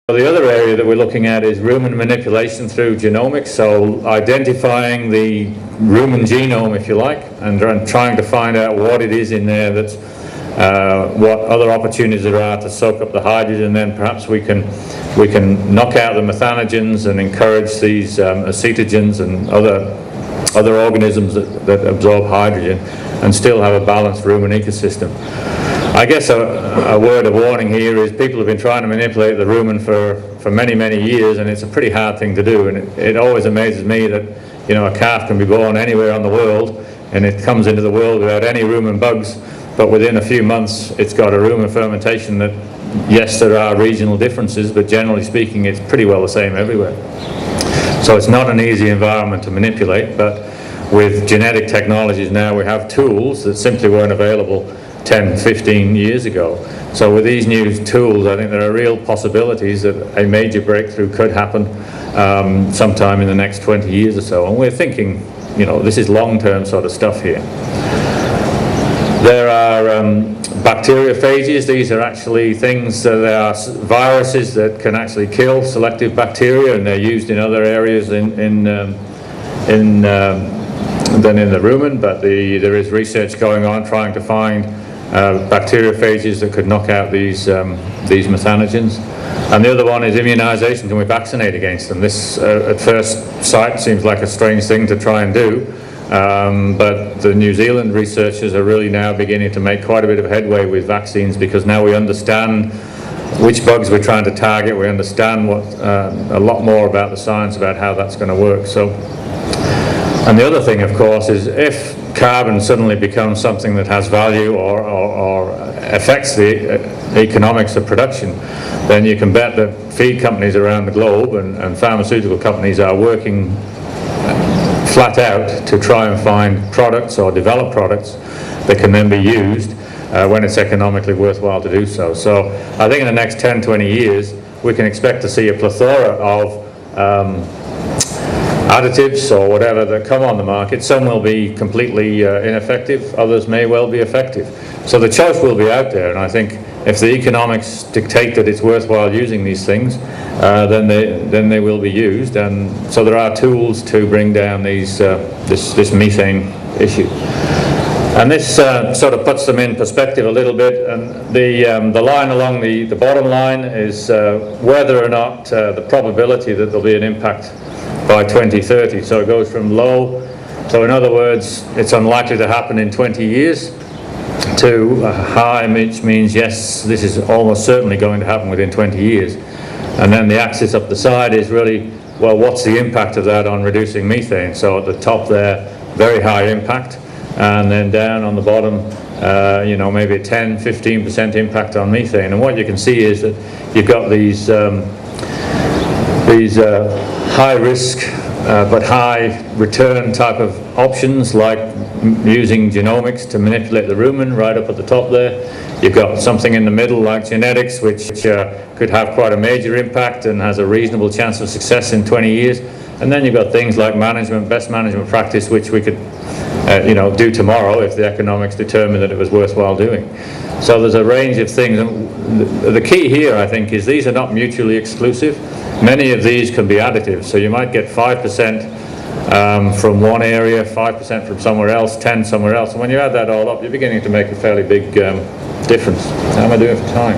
The other area that we're looking at is rumen manipulation through genomics, so identifying the rumen genome, if you like, and trying to find out what it is in there that's what other opportunities there are to soak up the hydrogen. Then perhaps we can knock out the methanogens and encourage these acetogens and other organisms that absorb hydrogen and still have a balanced rumen ecosystem. I guess a word of warning here is people have been trying to manipulate the rumen for many, many years, and it's a pretty hard thing to do. And it always amazes me that, you know, a calf can be born anywhere on the world and it comes into the world without any rumen bugs, but within a few months it's got a rumen fermentation that, yes, there are regional differences, but generally speaking it's pretty well the same everywhere. So it's not an easy environment to manipulate, but with genetic technologies now we have tools that simply weren't available 10, 15 years ago. So with these new tools, I think there are real possibilities that a major breakthrough could happen sometime in the next 20 years or so. And we're thinking, you know, this is long-term sort of stuff here. There are bacteriophages. These are actually things that are viruses that can actually kill selective bacteria, and they're used in other areas than in the rumen. But there is research going on trying to find bacteriophages that could knock out these methanogens. And the other one is immunization. Can we vaccinate against them? This, at first sight, seems like a strange thing to try and do. But the New Zealand researchers are really now beginning to make quite a bit of headway with vaccines, because now we understand which bugs we're trying to target. We understand a lot more about the science about how that's going to work. So, and the other thing, of course, is if carbon suddenly becomes something that has value or affects the economics of production, then you can bet that feed companies around the globe and pharmaceutical companies are working flat out to try and find products or develop products that can then be used when it's economically worthwhile to do so. So I think in the next 10, 20 years we can expect to see a plethora of additives or whatever that come on the market. Some will be completely ineffective, others may well be effective. So the choice will be out there, and I think if the economics dictate that it's worthwhile using these things, then they will be used. And so there are tools to bring down these this methane issue. And this sort of puts them in perspective a little bit. And the line along the bottom line is whether or not the probability that there'll be an impact by 2030. So it goes from low, so in other words, it's unlikely to happen in 20 years, to high, which means yes, this is almost certainly going to happen within 20 years. And then the axis up the side is really, well, what's the impact of that on reducing methane? So at the top there, very high impact, and then down on the bottom, you know, maybe a 10, 15% impact on methane. And what you can see is that you've got these high risk but high return type of options, like using genomics to manipulate the rumen right up at the top there. You've got something in the middle like genetics, which could have quite a major impact and has a reasonable chance of success in 20 years. And then you've got things like management, best management practice, which we could you know, do tomorrow if the economics determined that it was worthwhile doing. So there's a range of things. And the key here, I think, is these are not mutually exclusive. Many of these can be additive. So you might get 5% from one area, 5% from somewhere else, 10 somewhere else. And when you add that all up, you're beginning to make a fairly big difference. How am I doing for time?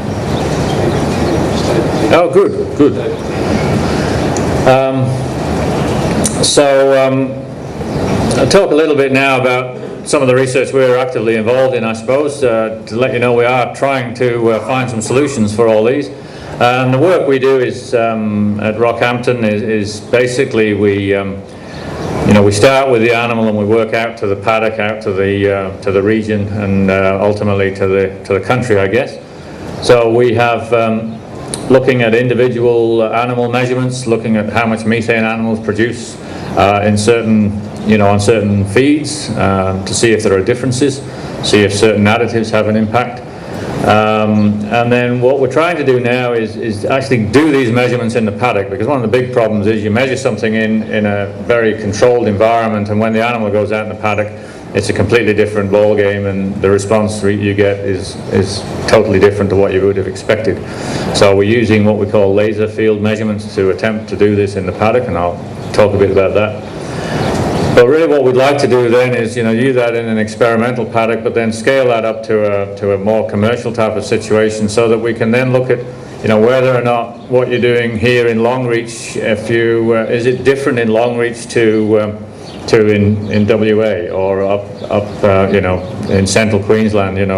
Oh, good, good. I'll talk a little bit now about some of the research we're actively involved in, I suppose, to let you know we are trying to find some solutions for all these. And the work we do is at Rockhampton is basically we start with the animal and we work out to the paddock, out to the region, and ultimately to the country, I guess. So we have looking at individual animal measurements, looking at how much methane animals produce in certain, on certain feeds, to see if there are differences, see if certain additives have an impact. And then what we're trying to do now is actually do these measurements in the paddock, because one of the big problems is you measure something in a very controlled environment, and when the animal goes out in the paddock, it's a completely different ball game, and the response you get is totally different to what you would have expected. So we're using what we call laser field measurements to attempt to do this in the paddock, and I'll talk a bit about that. But really what we'd like to do then is, use that in an experimental paddock, but then scale that up to a more commercial type of situation, so that we can then look at, whether or not what you're doing here in Longreach, is it different in Longreach to in WA, or up in central Queensland, in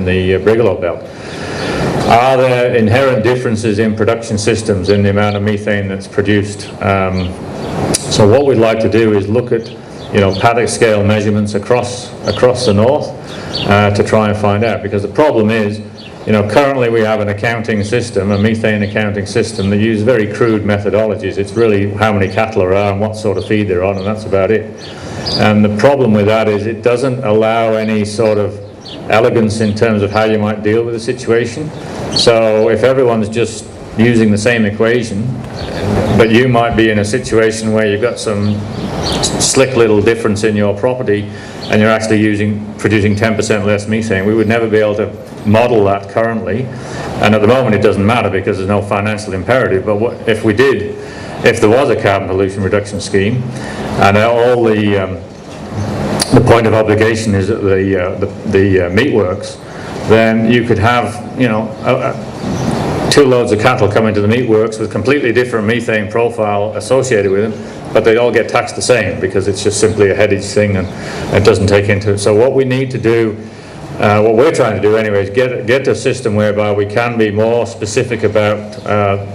the Brigalow belt. Are there inherent differences in production systems in the amount of methane that's produced? So what we'd like to do is look at paddock scale measurements across the north to try and find out, because the problem is, currently we have an accounting system, a methane accounting system, that uses very crude methodologies. It's really how many cattle there are and what sort of feed they're on, and that's about it. And the problem with that is it doesn't allow any sort of elegance in terms of how you might deal with the situation. So if everyone's just using the same equation, but you might be in a situation where you've got some slick little difference in your property and you're actually producing 10% less methane, we would never be able to model that currently, and at the moment it doesn't matter because there's no financial imperative. But if there was a carbon pollution reduction scheme, and all the point of obligation is at the meatworks, then you could have 2 loads of cattle come into the meatworks with completely different methane profile associated with them, but they all get taxed the same because it's just simply a headage thing, and it doesn't take into it. So what we need to do, what we're trying to do anyway, is get to a system whereby we can be more specific about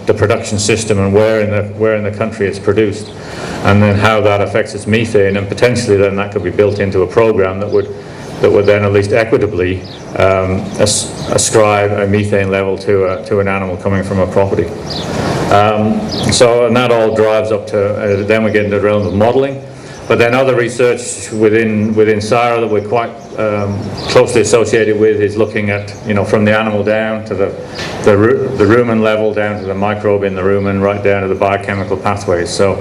the production system and where in the country it's produced, and then how that affects its methane, and potentially then that could be built into a program that would then at least equitably ascribe a methane level to an animal coming from a property. And that all drives up to, then we get into the realm of modelling. But then other research within SIRA that we're quite closely associated with is looking at, from the animal down to the rumen level, down to the microbe in the rumen, right down to the biochemical pathways. So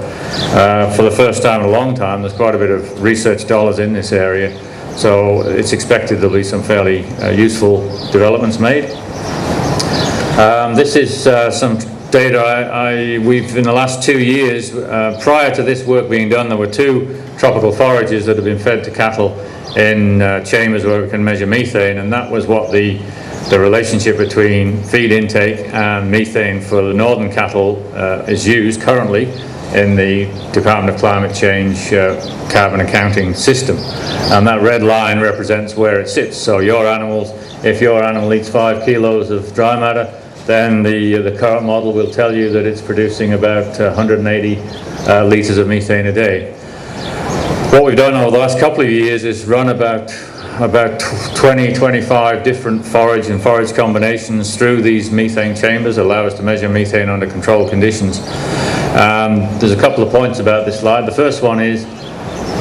for the first time in a long time, there's quite a bit of research dollars in this area. So it's expected there'll be some fairly useful developments made. This is some data we've in the last 2 years, prior to this work being done, there were 2 tropical forages that have been fed to cattle in chambers where we can measure methane, and that was what the relationship between feed intake and methane for the northern cattle is used currently in the Department of Climate Change carbon accounting system. And that red line represents where it sits. So your animals, if your animal eats 5 kilos of dry matter, then the current model will tell you that it's producing about 180 litres of methane a day. What we've done over the last couple of years is run about 20-25 different forage and forage combinations through these methane chambers, allow us to measure methane under controlled conditions. There's a couple of points about this slide. The first one is,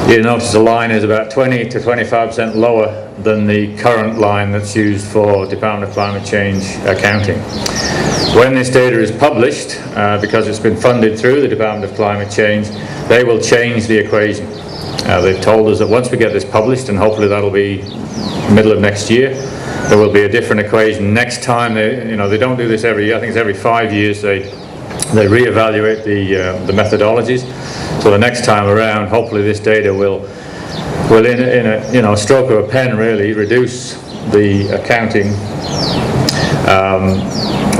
you notice the line is about 20 to 25% lower than the current line that's used for Department of Climate Change accounting. When this data is published, because it's been funded through the Department of Climate Change, they will change the equation. They've told us that once we get this published, and hopefully that'll be middle of next year, there will be a different equation. Next time, they don't do this every year. I think it's every 5 years they reevaluate the methodologies. So the next time around, hopefully this data will in a stroke of a pen really reduce the accounting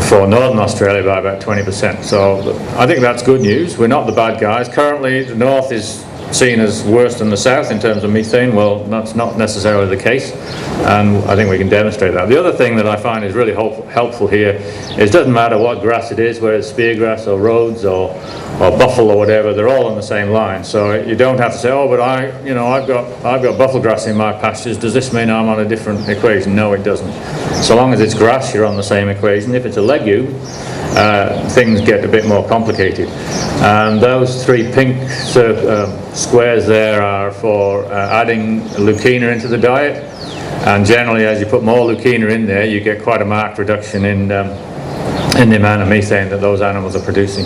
for Northern Australia by about 20%. So I think that's good news. We're not the bad guys. Currently, the North is seen as worse than the South in terms of methane. Well, that's not necessarily the case, and I think we can demonstrate that. The other thing that I find is really helpful here is it doesn't matter what grass it is, whether it's speargrass or Rhodes or buffle or whatever, they're all on the same line. So you don't have to say, oh, but I've got buffle grass in my pastures. Does this mean I'm on a different equation? No, it doesn't. So long as it's grass, you're on the same equation. If it's a legume, things get a bit more complicated. And those 3 pink squares there are for adding leucaena into the diet. And generally, as you put more leucaena in there, you get quite a marked reduction in the amount of methane that those animals are producing.